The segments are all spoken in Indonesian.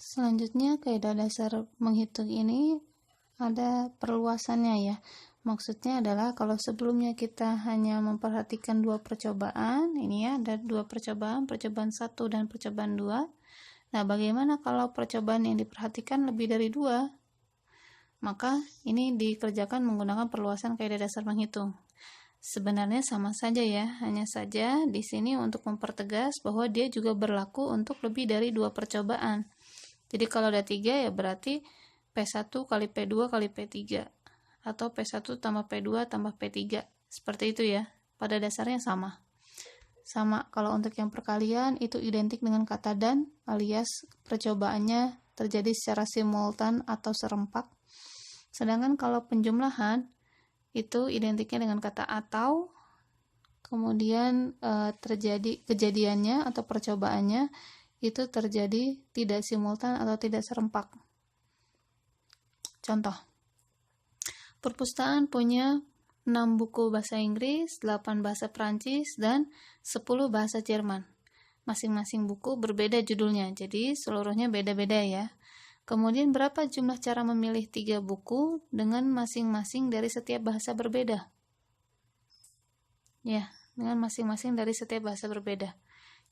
Selanjutnya, kaidah dasar menghitung ini ada perluasannya ya. Maksudnya adalah kalau sebelumnya kita hanya memperhatikan dua percobaan, ini ya ada dua percobaan 1 dan percobaan 2. Nah, bagaimana kalau percobaan yang diperhatikan lebih dari 2? Maka ini dikerjakan menggunakan perluasan kaidah dasar menghitung. Sebenarnya sama saja ya, hanya saja di sini untuk mempertegas bahwa dia juga berlaku untuk lebih dari dua percobaan. Jadi kalau ada 3 ya berarti P1 kali P2 kali P3 atau P1 tambah P2 tambah P3. Seperti itu ya. Pada dasarnya sama. Sama kalau untuk yang perkalian itu identik dengan kata dan alias percobaannya terjadi secara simultan atau serempak. Sedangkan kalau penjumlahan itu identiknya dengan kata atau, kemudian terjadi kejadiannya atau percobaannya itu terjadi tidak simultan atau tidak serempak. Contoh, perpustakaan punya 6 buku bahasa Inggris, 8 bahasa Prancis, dan 10 bahasa Jerman. Masing-masing buku berbeda judulnya, jadi seluruhnya beda-beda ya. Kemudian berapa jumlah cara memilih 3 buku dengan masing-masing dari setiap bahasa berbeda? Ya, dengan masing-masing dari setiap bahasa berbeda.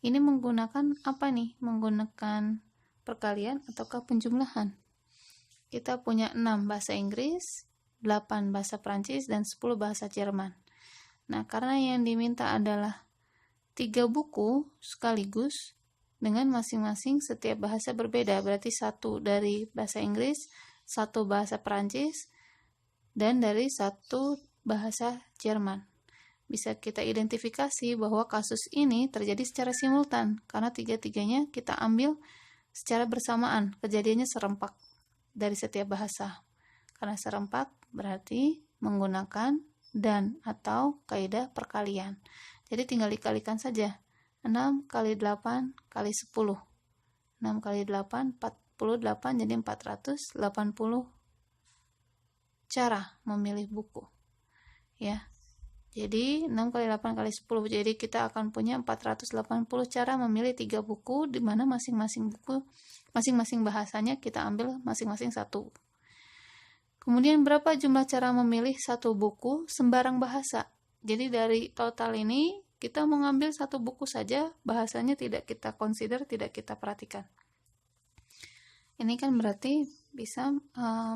Ini menggunakan apa nih? Menggunakan perkalian ataukah penjumlahan? Kita punya 6 bahasa Inggris, 8 bahasa Prancis, dan 10 bahasa Jerman. Nah, karena yang diminta adalah 3 buku sekaligus dengan masing-masing setiap bahasa berbeda, berarti 1 dari bahasa Inggris, 1 bahasa Prancis, dan dari 1 bahasa Jerman. Bisa kita identifikasi bahwa kasus ini terjadi secara simultan, karena tiga-tiganya kita ambil secara bersamaan, kejadiannya serempak dari setiap bahasa. Karena serempak berarti menggunakan dan atau kaidah perkalian. Jadi tinggal dikalikan saja. 6 kali 8 kali 10. 6 kali 8, 48, jadi 480 cara memilih buku. Ya. Jadi 6 kali 8 kali 10, jadi kita akan punya 480 cara memilih 3 buku, di mana masing-masing buku, masing-masing bahasanya kita ambil masing-masing 1. Kemudian berapa jumlah cara memilih 1 buku sembarang bahasa? Jadi dari total ini kita mengambil 1 buku saja, bahasanya tidak kita consider, tidak kita perhatikan. Ini kan berarti bisa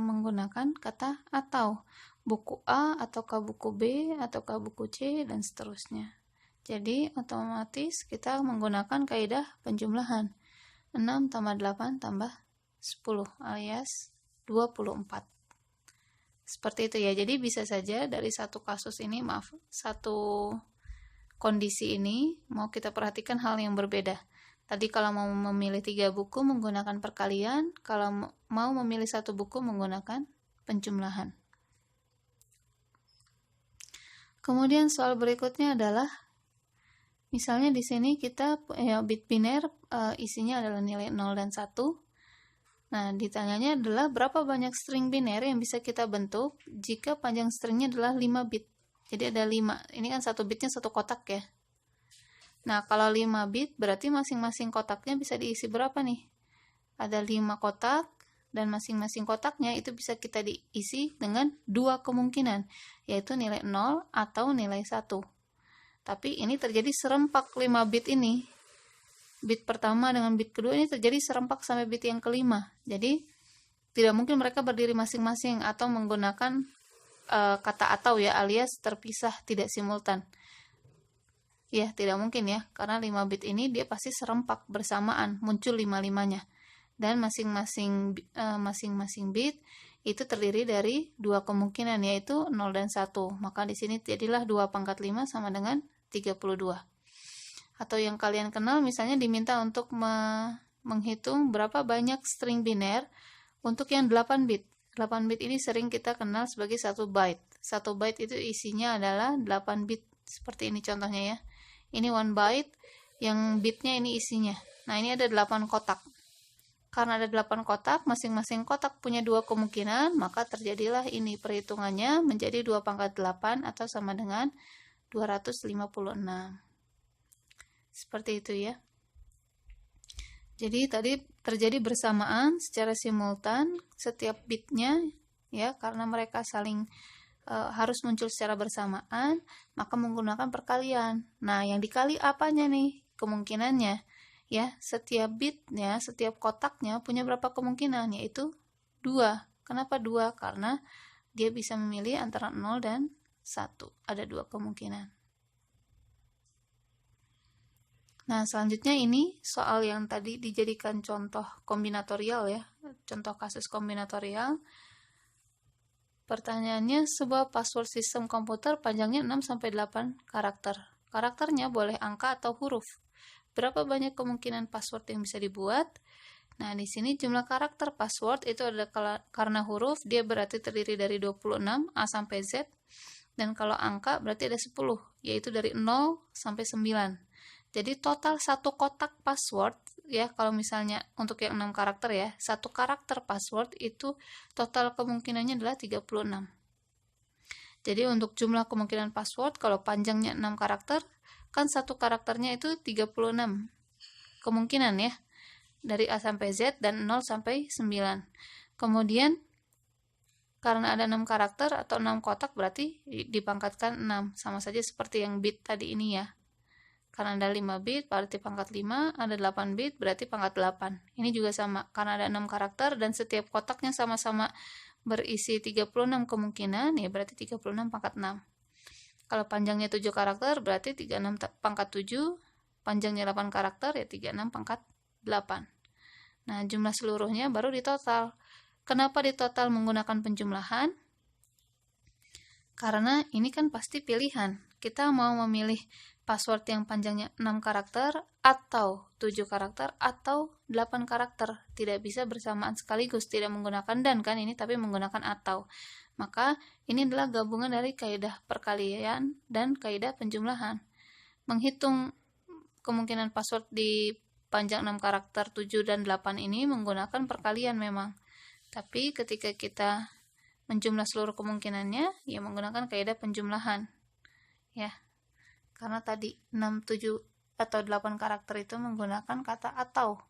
menggunakan kata atau. Buku A ataukah buku B ataukah buku C dan seterusnya. Jadi otomatis kita menggunakan kaidah penjumlahan. 6 tambah 8 tambah 10 alias 24. Seperti itu ya. Jadi bisa saja dari satu kasus ini, satu kondisi ini mau kita perhatikan hal yang berbeda. Tadi kalau mau memilih 3 buku menggunakan perkalian, kalau mau memilih 1 buku menggunakan penjumlahan. Kemudian soal berikutnya adalah, misalnya di sini kita bit biner isinya adalah nilai 0 dan 1. Nah, ditanyanya adalah berapa banyak string biner yang bisa kita bentuk jika panjang stringnya adalah 5 bit. Jadi ada 5. Ini kan 1 bitnya 1 kotak ya. Nah, kalau 5 bit berarti masing-masing kotaknya bisa diisi berapa nih? Ada 5 kotak. Dan masing-masing kotaknya itu bisa kita diisi dengan 2 kemungkinan, yaitu nilai 0 atau nilai 1. Tapi ini terjadi serempak 5 bit ini. Bit pertama dengan bit kedua ini terjadi serempak sampai bit yang kelima. Jadi tidak mungkin mereka berdiri masing-masing atau menggunakan kata atau ya, alias terpisah tidak simultan. Ya, tidak mungkin ya, karena 5 bit ini dia pasti serempak bersamaan, muncul 5-5-nya. Dan masing-masing bit itu terdiri dari 2 kemungkinan, yaitu 0 dan 1. Maka di sini jadilah 2 pangkat 5 sama dengan 32. Atau yang kalian kenal, misalnya diminta untuk menghitung berapa banyak string biner untuk yang 8 bit. 8 bit ini sering kita kenal sebagai 1 byte. 1 byte itu isinya adalah 8 bit. Seperti ini contohnya ya. Ini 1 byte, yang bitnya ini isinya. Nah, ini ada 8 kotak. Karena ada 8 kotak, masing-masing kotak punya 2 kemungkinan, maka terjadilah ini perhitungannya menjadi 2 pangkat 8 atau sama dengan 256. Seperti itu ya. Jadi tadi terjadi bersamaan secara simultan setiap bitnya ya, karena mereka saling harus muncul secara bersamaan, maka menggunakan perkalian. Nah, yang dikali apanya nih? Kemungkinannya. Ya, setiap bitnya, setiap kotaknya punya berapa kemungkinan? Yaitu 2. Kenapa 2? Karena dia bisa memilih antara 0 dan 1. Ada 2 kemungkinan. Nah, selanjutnya ini soal yang tadi dijadikan contoh kombinatorial ya, contoh kasus kombinatorial. Pertanyaannya, sebuah password sistem komputer panjangnya 6-8 karakter. Karakternya boleh angka atau huruf. Berapa banyak kemungkinan password yang bisa dibuat? Nah, di sini jumlah karakter password itu adalah karena huruf, dia berarti terdiri dari 26, A sampai Z. Dan kalau angka berarti ada 10, yaitu dari 0 sampai 9. Jadi total satu kotak password ya, kalau misalnya untuk yang 6 karakter ya, satu karakter password itu total kemungkinannya adalah 36. Jadi untuk jumlah kemungkinan password kalau panjangnya 6 karakter, kan satu karakternya itu 36 kemungkinan ya, dari A sampai Z dan 0 sampai 9. Kemudian karena ada 6 karakter atau 6 kotak berarti dipangkatkan 6, sama saja seperti yang bit tadi ini ya. Karena ada 5 bit berarti pangkat 5, ada 8 bit berarti pangkat 8. Ini juga sama, karena ada 6 karakter dan setiap kotaknya sama-sama berisi 36 kemungkinan, ya berarti 36 pangkat 6. Kalau panjangnya 7 karakter berarti 36 pangkat 7, panjangnya 8 karakter ya 36 pangkat 8. Nah, jumlah seluruhnya baru ditotal. Kenapa ditotal menggunakan penjumlahan? Karena ini kan pasti pilihan. Kita mau memilih password yang panjangnya 6 karakter atau 7 karakter atau 8 karakter. Tidak bisa bersamaan sekaligus, tidak menggunakan dan kan ini, tapi menggunakan atau. Maka ini adalah gabungan dari kaidah perkalian dan kaidah penjumlahan. Menghitung kemungkinan password di panjang 6 karakter, 7 dan 8 ini menggunakan perkalian memang. Tapi ketika kita menjumlah seluruh kemungkinannya, ya menggunakan kaidah penjumlahan. Ya. Karena tadi 6, 7 atau 8 karakter itu menggunakan kata atau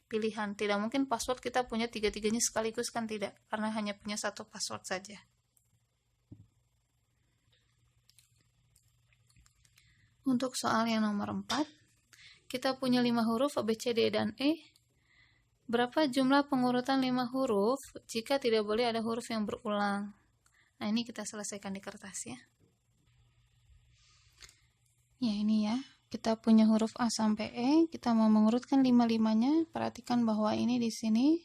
pilihan. Tidak mungkin password kita punya tiga-tiganya sekaligus, kan tidak, karena hanya punya satu password saja. Untuk soal yang nomor 4, kita punya 5 huruf A, B, C, D, dan E. Berapa jumlah pengurutan 5 huruf jika tidak boleh ada huruf yang berulang? Nah, ini kita selesaikan di kertas ya. Ya, ini ya. Kita punya huruf A sampai E, kita mau mengurutkan 5-5-nya. Perhatikan bahwa ini di sini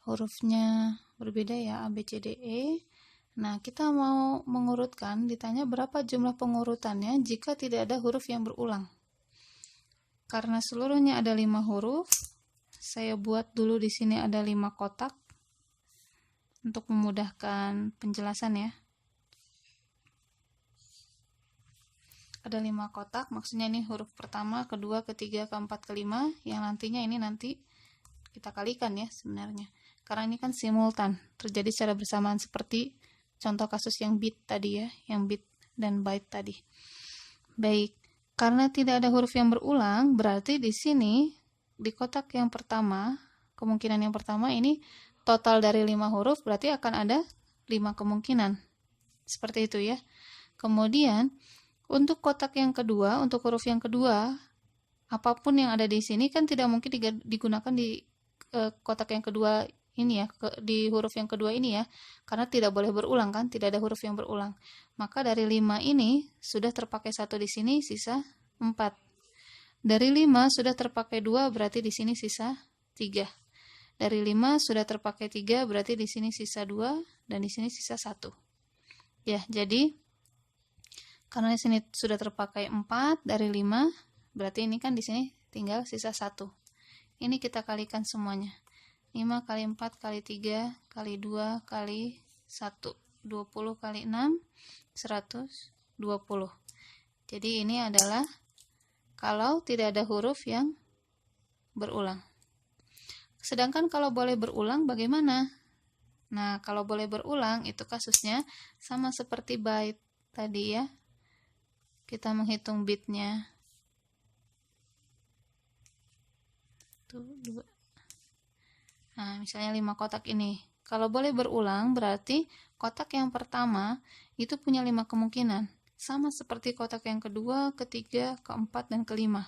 hurufnya berbeda ya, A, B, C, D, E. Nah, kita mau mengurutkan, ditanya berapa jumlah pengurutannya jika tidak ada huruf yang berulang. Karena seluruhnya ada 5 huruf, saya buat dulu di sini ada 5 kotak untuk memudahkan penjelasan ya. Ada 5 kotak, maksudnya ini huruf pertama, kedua, ketiga, keempat, kelima, yang nantinya ini nanti kita kalikan ya sebenarnya. Karena ini kan simultan, terjadi secara bersamaan seperti contoh kasus yang bit tadi ya, yang bit dan byte tadi. Baik, karena tidak ada huruf yang berulang, berarti di sini di kotak yang pertama, kemungkinan yang pertama ini total dari 5 huruf berarti akan ada 5 kemungkinan. Seperti itu ya. Kemudian untuk kotak yang kedua, untuk huruf yang kedua, apapun yang ada di sini kan tidak mungkin digunakan di kotak yang kedua ini ya, di huruf yang kedua ini ya, karena tidak boleh berulang kan, tidak ada huruf yang berulang. Maka dari 5 ini sudah terpakai 1 di sini, sisa 4. Dari 5 sudah terpakai 2, berarti di sini sisa 3. Dari 5 sudah terpakai 3, berarti di sini sisa 2 dan di sini sisa 1. Ya, jadi karena di sini sudah terpakai 4 dari 5, berarti ini kan di sini tinggal sisa 1. Ini kita kalikan semuanya. 5 kali 4 kali 3 kali 2 kali 1. 20 kali 6, 120. Jadi ini adalah kalau tidak ada huruf yang berulang. Sedangkan kalau boleh berulang bagaimana? Nah, kalau boleh berulang itu kasusnya sama seperti byte tadi ya. Kita menghitung bitnya 2. Nah, misalnya 5 kotak ini. Kalau boleh berulang, berarti kotak yang pertama itu punya 5 kemungkinan. Sama seperti kotak yang kedua, ketiga, keempat, dan kelima.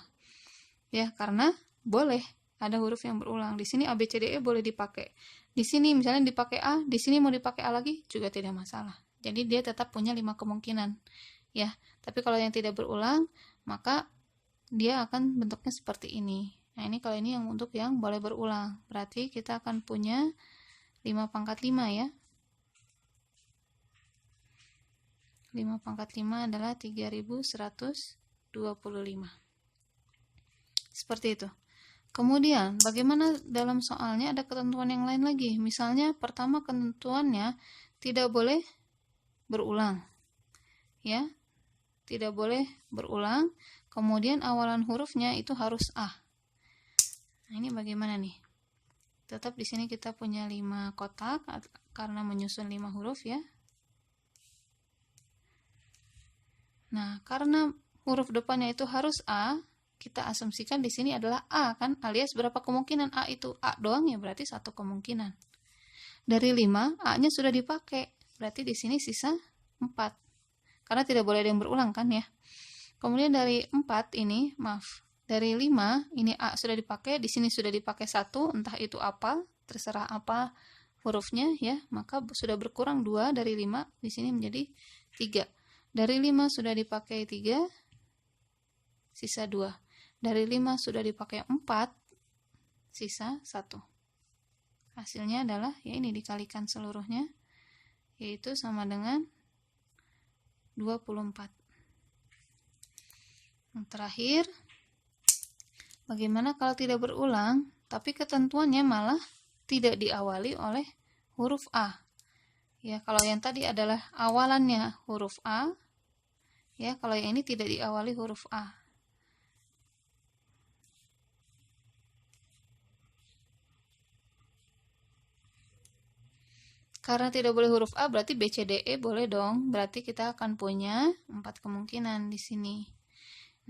Ya, karena boleh ada huruf yang berulang. Di sini A, B, C, D, E boleh dipakai. Di sini misalnya dipakai A, di sini mau dipakai A lagi, juga tidak masalah. Jadi dia tetap punya 5 kemungkinan. Ya, tapi kalau yang tidak berulang, maka dia akan bentuknya seperti ini. Nah, ini kalau ini yang untuk yang boleh berulang. Berarti kita akan punya 5 pangkat 5 ya. 5 pangkat 5 adalah 3125. Seperti itu. Kemudian, bagaimana dalam soalnya ada ketentuan yang lain lagi. Misalnya, pertama ketentuannya tidak boleh berulang. Ya, tidak boleh berulang. Kemudian awalan hurufnya itu harus A. Nah, ini bagaimana nih? Tetap di sini kita punya 5 kotak karena menyusun 5 huruf ya. Nah, karena huruf depannya itu harus A, kita asumsikan di sini adalah A kan, alias berapa kemungkinan A itu? A doang ya, berarti 1 kemungkinan. Dari 5, A-nya sudah dipakai. Berarti di sini sisa 4. Karena tidak boleh ada yang berulang kan ya. Kemudian dari 4 ini, dari 5 ini A sudah dipakai, di sini sudah dipakai 1, entah itu apa, terserah apa hurufnya ya, maka sudah berkurang 2 dari 5, di sini menjadi 3. Dari 5 sudah dipakai 3, sisa 2. Dari 5 sudah dipakai 4, sisa 1. Hasilnya adalah ya ini dikalikan seluruhnya, yaitu sama dengan 24. Yang terakhir, bagaimana kalau tidak berulang, tapi ketentuannya malah tidak diawali oleh huruf A. Ya, kalau yang tadi adalah awalannya huruf A, ya, kalau yang ini tidak diawali huruf A. Karena tidak boleh huruf A, berarti B, C, D, E boleh dong. Berarti kita akan punya 4 kemungkinan di sini.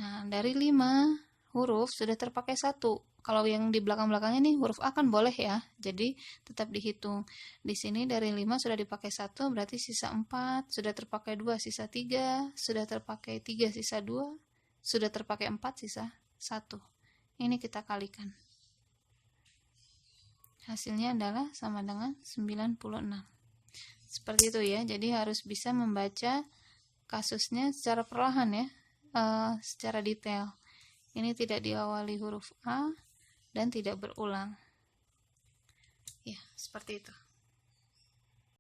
Nah, dari 5 huruf sudah terpakai 1. Kalau yang di belakang-belakangnya nih huruf A kan boleh ya. Jadi tetap dihitung. Di sini dari 5 sudah dipakai 1, berarti sisa 4, sudah terpakai 2, sisa 3, sudah terpakai 3, sisa 2, sudah terpakai 4, sisa 1. Ini kita kalikan. Hasilnya adalah sama dengan 96. Seperti itu ya. Jadi harus bisa membaca kasusnya secara perlahan ya, secara detail. Ini tidak diawali huruf A dan tidak berulang. Ya, seperti itu.